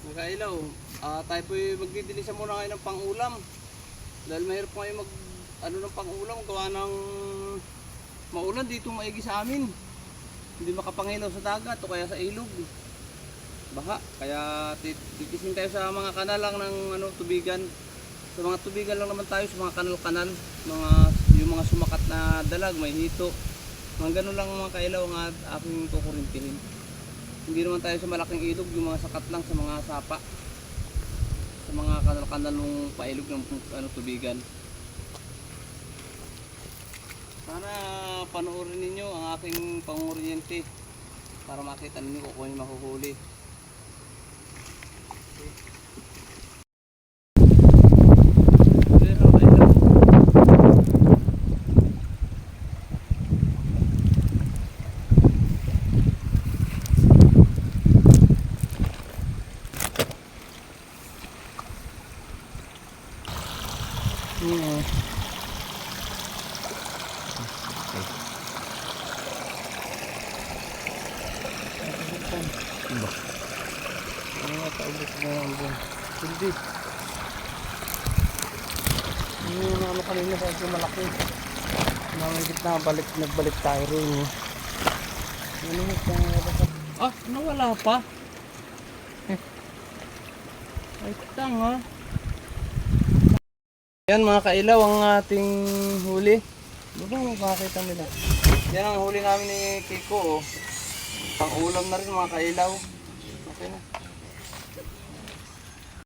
Mga kailaw, tayo po magdidilisan muna ngayon ng pang-ulam. Dahil mahirap po ngayon ng pang-ulam, gawa ng maulan dito maigi sa amin. Hindi makapangilaw sa dagat o kaya sa ilog. Baha, kaya titising tayo sa mga kanal lang ng tubigan. Sa mga tubigan lang naman tayo, sa mga kanal-kanal, yung mga sumakat na dalag, may hito. Mga ganun lang mga kailaw ang aking kukurintihin. Hindi naman tayo sa malaking ilog, yung mga sakat lang sa mga sapa. Sa mga kanal-kanal ng pailog ng tubigan. Sana panoorin ninyo ang aking panguryente para makita ninyo kung ano mahuhuli. Hindi. Yung kanina sa ito malaki. Nangigit na nagbalik tayo rin. Nawala pa. Ay tanga. Yan mga kailaw ang ating huli. Baka makakita nila. Yan ang huli namin ni Kiko. Pang ulam na rin mga kailaw. Okay na.